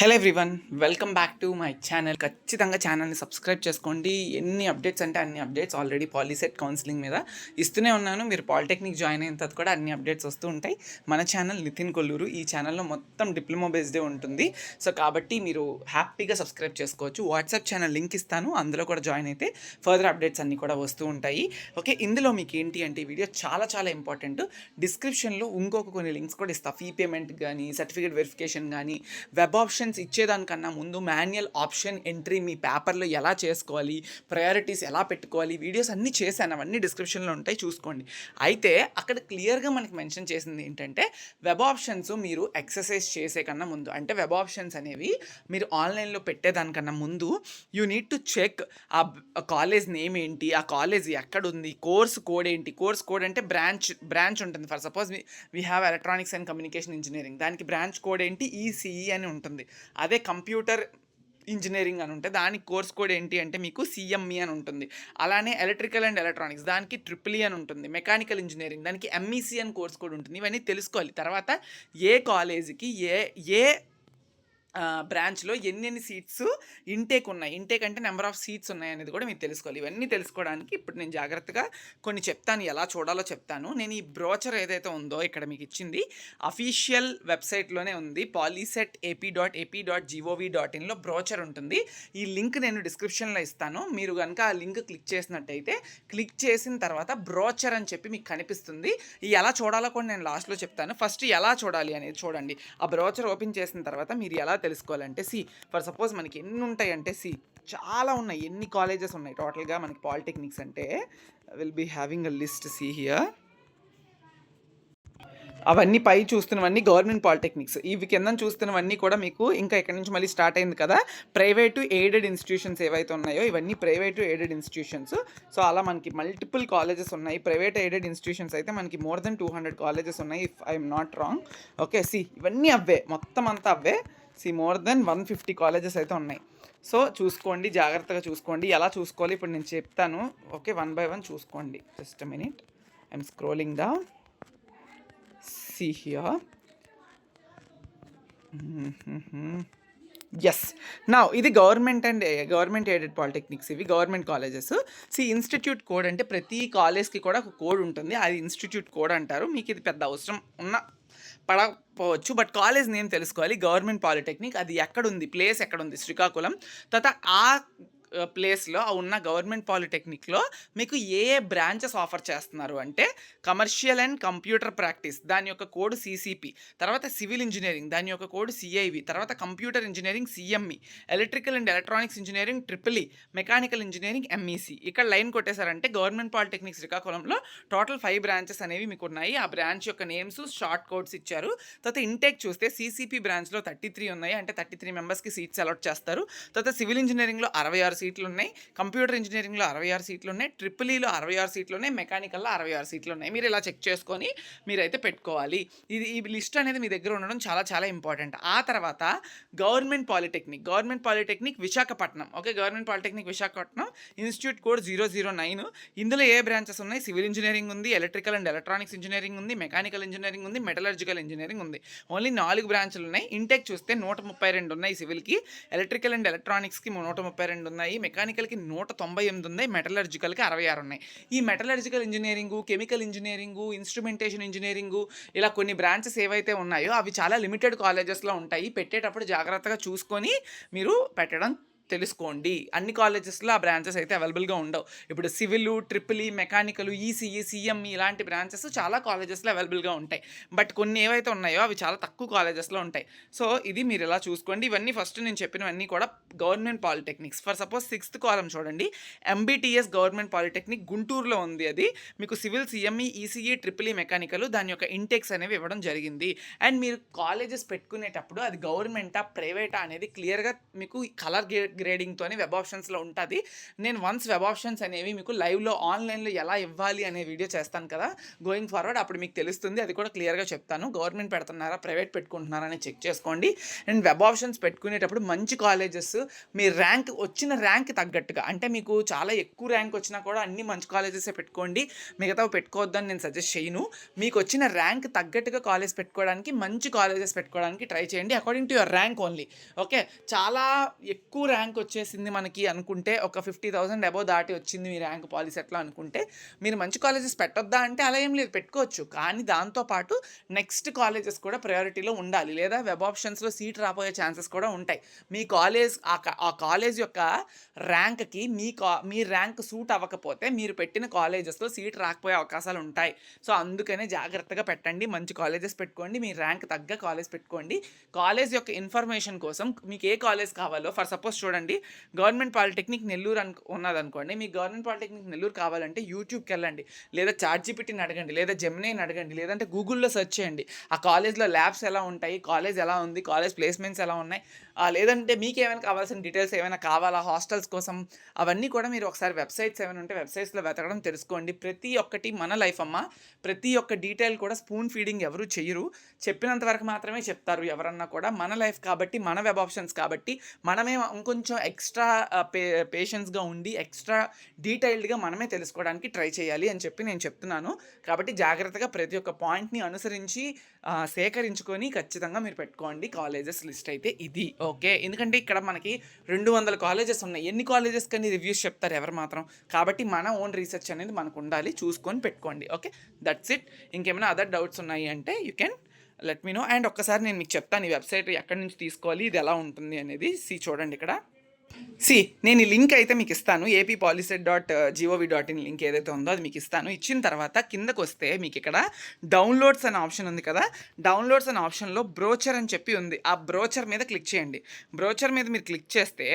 Hello everyone, welcome back to my channel. ఖచ్చితంగా ఛానల్ని subscribe చేసుకోండి. ఎన్ని అప్డేట్స్ అంటే అన్ని అప్డేట్స్ ఆల్రెడీ పాలీసెట్ కౌన్సిలింగ్ మీద ఇస్తూనే ఉన్నాను. మీరు పాలిటెక్నిక్ జాయిన్ అయిన తర్వాత కూడా అన్ని అప్డేట్స్ వస్తూ ఉంటాయి. మన ఛానల్ నితిన్ కొల్లూరు. ఈ ఛానల్లో మొత్తం డిప్లొమా బేస్డే ఉంటుంది. సో కాబట్టి మీరు హ్యాపీగా సబ్స్క్రైబ్ చేసుకోవచ్చు. వాట్సాప్ ఛానల్ లింక్ ఇస్తాను, అందులో కూడా జాయిన్ అయితే ఫర్దర్ అప్డేట్స్ అన్నీ కూడా వస్తూ ఉంటాయి. ఓకే, ఇందులో మీకు ఏంటి అంటే ఈ వీడియో చాలా చాలా ఇంపార్టెంట్. డిస్క్రిప్షన్లో ఇంకొక కొన్ని లింక్స్ కూడా ఇస్తాను. ఫీ పేమెంట్ కానీ, సర్టిఫికేట్ వెరిఫికేషన్ కానీ, వెబ్ ఆప్షన్స్ ఇచ్చేదానికన్నా ముందు మాన్యువల్ ఆప్షన్ ఎంట్రీ మీ పేపర్లో ఎలా చేసుకోవాలి, ప్రయారిటీస్ ఎలా పెట్టుకోవాలి, వీడియోస్ అన్నీ చేశాను. అవన్నీ డిస్క్రిప్షన్లో ఉంటాయి, చూసుకోండి. అయితే అక్కడ క్లియర్గా మనకి మెన్షన్ చేసింది ఏంటంటే వెబ్ ఆప్షన్స్ మీరు ఎక్సర్సైజ్ చేసే కన్నా ముందు, అంటే వెబ్ ఆప్షన్స్ అనేవి మీరు ఆన్లైన్లో పెట్టేదానికన్నా ముందు యూ నీడ్ టు చెక్ ఆ కాలేజ్ నేమ్ ఏంటి, ఆ కాలేజ్ ఎక్కడుంది, కోర్స్ కోడ్ ఏంటి. కోర్స్ కోడ్ అంటే బ్రాంచ్ ఉంటుంది. For suppose we have electronics and communication engineering, దానికి బ్రాంచ్ కోడ్ ఏంటి, ఈసీఈ అని ఉంటుంది. అదే కంప్యూటర్ ఇంజనీరింగ్ అని ఉంటే దానికి కోర్స్ కోడ్ ఏంటి అంటే మీకు సిఎంఈ అని ఉంటుంది. అలానే ఎలక్ట్రికల్ అండ్ ఎలక్ట్రానిక్స్ దానికి ట్రిపుల్ అని ఉంటుంది. మెకానికల్ ఇంజనీరింగ్ దానికి ఎంఈసీ అని కోర్స్ కోడ్ ఉంటుంది. ఇవన్నీ తెలుసుకోవాలి. తర్వాత ఏ కాలేజీకి ఏ బ్రాంచ్లో ఎన్ని సీట్స్ ఇంటేక్ ఉన్నాయి, ఇంటేక్ అంటే నెంబర్ ఆఫ్ సీట్స్ ఉన్నాయి అనేది కూడా మీరు తెలుసుకోవాలి. ఇవన్నీ తెలుసుకోవడానికి ఇప్పుడు నేను జాగ్రత్తగా కొన్ని చెప్తాను, ఎలా చూడాలో చెప్తాను. నేను ఈ బ్రోచర్ ఏదైతే ఉందో ఇక్కడ మీకు ఇచ్చింది అఫీషియల్ వెబ్సైట్లోనే ఉంది. polyset.ap.gov.inలో బ్రోచర్ ఉంటుంది. ఈ లింక్ నేను డిస్క్రిప్షన్లో ఇస్తాను. మీరు కనుక ఆ లింక్ క్లిక్ చేసినట్టయితే, క్లిక్ చేసిన తర్వాత బ్రోచర్ అని చెప్పి మీకు కనిపిస్తుంది. ఈ ఎలా చూడాలో కూడా నేను లాస్ట్లో చెప్తాను. ఫస్ట్ ఎలా చూడాలి అనేది చూడండి. ఆ బ్రోచర్ ఓపెన్ చేసిన తర్వాత మీరు ఎలా తెలుసుకోవాలంటే, ఫర్ సపోజ్ మనకి ఎన్ని ఉంటాయంటే చాలా ఉన్నాయి. ఎన్ని కాలేజెస్ ఉన్నాయి టోటల్గా మనకి పాలిటెక్నిక్స్ అంటే will be having a list. Here అవన్నీ పై చూస్తున్నవన్నీ గవర్నమెంట్ పాలిటెక్నిక్స్. ఇవి కింద చూస్తున్నవన్నీ కూడా మీకు ఇంకా ఇక్కడ నుంచి మళ్ళీ స్టార్ట్ అయింది కదా, ప్రైవేటు ఎయిడెడ్ ఇన్స్టిట్యూషన్స్ ఏవైతే ఉన్నాయో ఇవన్నీ ప్రైవేటు ఎయిడెడ్ ఇన్స్టిట్యూషన్స్. సో అలా మనకి మల్టిపుల్ కాలేజెస్ ఉన్నాయి. ప్రైవేట్ ఎయిడెడ్ ఇన్స్టిట్యూషన్స్ అయితే మనకి మోర్ దెన్ 200 కాలేజెస్ ఉన్నాయి, if I'm not wrong. Okay, ఇవన్నీ అవే, మొత్తం అంతా అవే. మోర్ దెన్ 150 కాలేజెస్ అయితే ఉన్నాయి. సో చూసుకోండి, జాగ్రత్తగా చూసుకోండి. ఎలా చూసుకోవాలి ఇప్పుడు నేను చెప్తాను. ఓకే, 1 by 1 చూసుకోండి. Just a minute, I'm scrolling down. See here. Yes, నా ఇది గవర్నమెంట్ ఎయిడెడ్ పాలిటెక్నిక్స్, ఇవి గవర్నమెంట్ కాలేజెస్. ఇన్స్టిట్యూట్ కోడ్ అంటే ప్రతి కాలేజ్కి కూడా ఒక కోడ్ ఉంటుంది, అది ఇన్స్టిట్యూట్ కోడ్ అంటారు. మీకు ఇది పెద్ద అవసరం పడకపోవచ్చు, బట్ కాలేజ్ నేమ్ తెలుసుకోవాలి. గవర్నమెంట్ పాలిటెక్నిక్, అది ఎక్కడుంది, ప్లేస్ ఎక్కడుంది, శ్రీకాకుళం. తర్వాత ఆ ప్లేస్లో ఉన్న గవర్నమెంట్ పాలిటెక్నిక్లో మీకు ఏ బ్రాంచెస్ ఆఫర్ చేస్తున్నారు అంటే కమర్షియల్ అండ్ కంప్యూటర్ ప్రాక్టీస్, దాని యొక్క కోడ్ సిసిపి. తర్వాత సివిల్ ఇంజనీరింగ్, దాని యొక్క కోడ్ సిఐవి. తర్వాత computer engineering CME, electrical and electronics engineering triple, mechanical engineering MEC. ఇక్కడ లైన్ కొట్టేశారంటే గవర్నమెంట్ పాలిటెక్నిక్ శ్రీకాకుళంలో టోటల్ 5 బ్రాంచెస్ అనేవి మీకు ఉన్నాయి. ఆ బ్రాంచ్ యొక్క నేమ్స్, షార్ట్ కోడ్స్ ఇచ్చారు. తర్వాత ఇంటేక్ చూస్తే సిసిపి బ్రాంచ్లో 33 ఉన్నాయి, అంటే 33 మెంబర్స్కి సీట్స్ అలాట్ చేస్తారు. తర్వాత సివిల్ ఇంజనీరింగ్లో 66 సీట్లు ఉన్నాయి, కంప్యూటర్ ఇంజనీరింగ్లో 66 సీట్లు ఉన్నాయి, ట్రిపుల్ఈలో 66 సీట్లు ఉన్నాయి, మెకానికల్లో 66 సీట్లు ఉన్నాయి. మీరు ఇలా చెక్ చేసుకొని మీరైతే పెట్టుకోవాలి. ఈ లిస్ట్ అనేది మీ దగ్గర ఉండడం చాలా చాలా ఇంపార్టెంట్. ఆ తర్వాత government polytechnic Visakhapatnam. Okay, government polytechnic Visakhapatnam, institute code 009. ఇందులో ఏ బ్రాంచెస్ ఉన్నాయి, సివిల్ ఇంజనీరింగ్ ఉంది, ఎలక్ట్రికల్ అండ్ ఎలక్ట్రానిక్స్ ఇంజనీరింగ్ ఉంది, మెకానికల్ ఇంజనీరింగ్ ఉంది, మెటలర్జికల్ ఇంజనీరింగ్ ఉంది. ఓన్లీ 4 బ్రాంచ్లు ఉన్నాయి. ఇంటెక్ చూస్తే 132 ఉన్నాయి సివిల్కి, ఎలక్ట్రికల్ అండ్ ఎలక్ట్రానిక్స్కి 132 ఉన్నాయి, మెకానికల్కి 198 ఉన్నాయి, మెటలర్జికల్కి 66 ఉన్నాయి. ఈ metallurgical engineering, chemical engineering, instrumentation engineering, ఇలా కొన్ని బ్రాంచెస్ ఏవైతే ఉన్నాయో అవి చాలా లిమిటెడ్ కాలేజెస్లో ఉంటాయి. పెట్టేటప్పుడు జాగ్రత్తగా చూసుకొని మీరు పెట్టడం తెలుసుకోండి. అన్ని కాలేజెస్లో ఆ బ్రాంచెస్ అయితే అవైలబుల్గా ఉండవు. ఇప్పుడు civil, triple, mechanical, ECE, CME ఇలాంటి బ్రాంచెస్ చాలా కాలేజెస్లో అవైలబుల్గా ఉంటాయి. బట్ కొన్ని ఏవైతే ఉన్నాయో అవి చాలా తక్కువ కాలేజెస్లో ఉంటాయి. సో ఇది మీరు ఇలా చూసుకోండి. ఇవన్నీ ఫస్ట్ నేను చెప్పినవన్నీ కూడా government polytechnics. For suppose 6th కాలం చూడండి, ఎంబీటీఎస్ గవర్నమెంట్ పాలిటెక్నిక్ గుంటూరులో ఉంది. అది మీకు civil, CME, ECE, triple, mechanical దాని యొక్క ఇంటెక్స్ అనేవి ఇవ్వడం జరిగింది. అండ్ మీరు కాలేజెస్ పెట్టుకునేటప్పుడు అది గవర్నమెంటా ప్రైవేటా అనేది క్లియర్గా మీకు కలర్ గ్రేడింగ్తోని వెబ్ ఆప్షన్స్లో ఉంటుంది. నేను వన్స్ వెబ్ ఆప్షన్స్ అనేవి మీకు లైవ్లో ఆన్లైన్లో ఎలా ఇవ్వాలి అనే వీడియో చేస్తాను కదా గోయింగ్ ఫార్వర్డ్, అప్పుడు మీకు తెలుస్తుంది. అది కూడా క్లియర్గా చెప్తాను. గవర్నమెంట్ పెడుతున్నారా ప్రైవేట్ పెట్టుకుంటున్నారా అని చెక్ చేసుకోండి. అండ్ వెబ్ ఆప్షన్స్ పెట్టుకునేటప్పుడు మంచి కాలేజెస్ మీ వచ్చిన ర్యాంక్ తగ్గట్టుగా, అంటే మీకు చాలా ఎక్కువ ర్యాంక్ వచ్చినా కూడా అన్ని మంచి కాలేజెసే పెట్టుకోండి, మిగతావి పెట్టుకోవద్దని నేను సజెస్ట్ చేయను. మీకు వచ్చిన ర్యాంక్ తగ్గట్టుగా కాలేజ్ పెట్టుకోవడానికి మంచి కాలేజెస్ పెట్టుకోవడానికి ట్రై చేయండి according to your rank only. Okay, చాలా ఎక్కువ ర్యాంక్ వచ్చేసింది మనకి అనుకుంటే, ఒక 50,000 అబోవ్ దాటి వచ్చింది మీ ర్యాంక్ పాలిసెట్లో అనుకుంటే మీరు మంచి కాలేజెస్ పెట్టొద్దా అంటే అలా ఏం లేదు, పెట్టుకోవచ్చు. కానీ దాంతోపాటు నెక్స్ట్ కాలేజెస్ కూడా ప్రయారిటీలో ఉండాలి, లేదా వెబ్ ఆప్షన్స్లో సీట్ రాబోయే ఛాన్సెస్ కూడా ఉంటాయి. మీ కాలేజ్ ఆ కాలేజ్ యొక్క ర్యాంక్కి మీ ర్యాంక్ సూట్ అవ్వకపోతే మీరు పెట్టిన కాలేజెస్లో సీట్ రాకపోయే అవకాశాలు ఉంటాయి. సో అందుకనే జాగ్రత్తగా పెట్టండి, మంచి కాలేజెస్ పెట్టుకోండి, మీ ర్యాంక్ తగ్గ కాలేజ్ పెట్టుకోండి. కాలేజ్ యొక్క ఇన్ఫర్మేషన్ కోసం మీకు ఏ కాలేజ్ కావాలో, ఫర్ సపోజ్ చూడండి, గవర్నమెంట్ పాలిటెక్నిక్ నెల్లూరు ఉన్నదనుకోండి, మీకు గవర్నమెంట్ పాలిటెక్నిక్ నెల్లూరు కావాలంటే యూట్యూబ్కి వెళ్ళండి, లేదా చాట్‌జీపీటీని అడగండి, లేదా జెమినీని అడగండి, లేదంటే గూగుల్లో సెర్చ్ చేయండి. ఆ కాలేజ్లో ల్యాబ్స్ ఎలా ఉంటాయి, కాలేజ్ ఎలా ఉంది, కాలేజ్ ప్లేస్మెంట్స్ ఎలా ఉన్నాయి, లేదంటే మీకు ఏమైనా కావాల్సిన డీటెయిల్స్ ఏమైనా కావాలా హాస్టల్స్ కోసం, అవన్నీ కూడా మీరు ఒకసారి వెబ్సైట్స్ ఏమైనా ఉంటే వెబ్సైట్స్లో వెతకడం తెలుసుకోండి. ప్రతి ఒక్కటి మన లైఫ్ అమ్మ, ప్రతి ఒక్క డీటెయిల్ కూడా స్పూన్ ఫీడింగ్ ఎవరు చెయ్యరు, చెప్పినంత వరకు మాత్రమే చెప్తారు ఎవరన్నా కూడా. మన లైఫ్ కాబట్టి, మన వెబ్ ఆప్షన్స్ కాబట్టి మనమే ఇంకొంచెం ఎక్స్ట్రా పేషెన్స్గా ఉండి ఎక్స్ట్రా డీటెయిల్డ్గా మనమే తెలుసుకోవడానికి ట్రై చేయాలి అని చెప్పి నేను చెప్తున్నాను. కాబట్టి జాగ్రత్తగా ప్రతి ఒక్క పాయింట్ని అనుసరించి సేకరించుకొని ఖచ్చితంగా మీరు పెట్టుకోండి కాలేజెస్ లిస్ట్ అయితే ఇది. ఓకే, ఎందుకంటే ఇక్కడ మనకి 200 కాలేజెస్ ఉన్నాయి, ఎన్ని కాలేజెస్ కానీ రివ్యూస్ చెప్తారు ఎవరు మాత్రం. కాబట్టి మన ఓన్ రీసెర్చ్ అనేది మనకు ఉండాలి, చూసుకొని పెట్టుకోండి. Okay, that's it. ఇంకేమైనా అదర్ డౌట్స్ ఉన్నాయి అంటే you can let me know. And ఒక్కసారి నేను మీకు చెప్తాను ఈ వెబ్సైట్ ఎక్కడి నుంచి తీసుకోవాలి, ఇది ఎలా ఉంటుంది అనేది. చూడండి ఇక్కడ, నేను ఈ లింక్ అయితే మీకు ఇస్తాను, appoliset.gov.in లింక్ ఏదైతే ఉందో అది మీకు ఇస్తాను. ఇచ్చిన తర్వాత కిందకు వస్తే మీకు ఇక్కడ డౌన్లోడ్స్ అనే ఆప్షన్ ఉంది కదా, డౌన్లోడ్స్ అనే ఆప్షన్లో బ్రోచర్ అని చెప్పి ఉంది. ఆ బ్రోచర్ మీద క్లిక్ చేయండి. బ్రోచర్ మీద మీరు క్లిక్ చేస్తే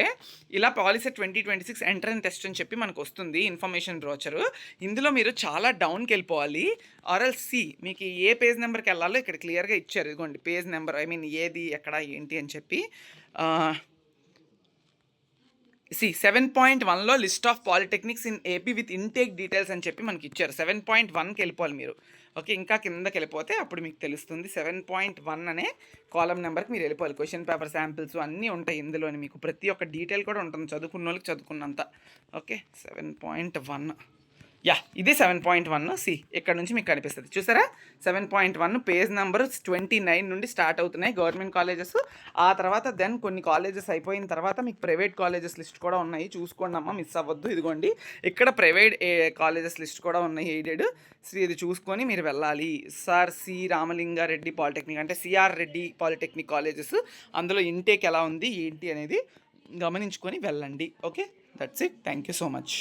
ఇలా పాలిసెట్ 2026 ఎంట్రన్స్ టెస్ట్ అని చెప్పి మనకు వస్తుంది ఇన్ఫర్మేషన్ బ్రోచరు. ఇందులో మీరు చాలా డౌన్కి వెళ్ళిపోవాలి, ఆర్ఎల్స్ మీకు ఏ పేజ్ నెంబర్కి వెళ్ళాలో ఇక్కడ క్లియర్గా ఇచ్చారు. ఇదిగోండి పేజ్ నెంబర్, ఏది ఎక్కడ ఏంటి అని చెప్పి. 7.1లో list of polytechnics in AP with intake details అని చెప్పి మనకి ఇచ్చారు. 7.1కి వెళ్ళిపోవాలి మీరు. ఓకే, ఇంకా కిందకి వెళ్ళిపోతే అప్పుడు మీకు తెలుస్తుంది. 7.1 అనే కాలం నెంబర్కి మీరు వెళ్ళిపోవాలి. క్వశ్చన్ పేపర్ శాంపిల్స్ అన్నీ ఉంటాయి ఇందులోని, మీకు ప్రతి ఒక్క డీటెయిల్ కూడా ఉంటుంది, చదువుకున్న వాళ్ళకి చదువుకున్నంత. ఓకే, 7.1 ఇది 7.1. ఇక్కడ నుంచి మీకు కనిపిస్తుంది చూసారా, 7.1 పేజ్ నెంబర్ 29 నుండి స్టార్ట్ అవుతున్నాయి గవర్నమెంట్ కాలేజెస్. ఆ తర్వాత దెన్ కొన్ని కాలేజెస్ అయిపోయిన తర్వాత మీకు ప్రైవేట్ కాలేజెస్ లిస్ట్ కూడా ఉన్నాయి, చూసుకోండి అమ్మ, మిస్ అవ్వద్దు. ఇదిగోండి ఇక్కడ ప్రైవేట్ కాలేజెస్ లిస్ట్ కూడా ఉన్నాయి, ఎయిడెడ్. ఇది చూసుకొని మీరు వెళ్ళాలి. సి రామలింగారెడ్డి పాలిటెక్నిక్ అంటే సిఆర్ రెడ్డి పాలిటెక్నిక్ కాలేజెస్, అందులో ఇంటేక్ ఎలా ఉంది ఏంటి అనేది గమనించుకొని వెళ్ళండి. Okay, that's it. Thank you so much.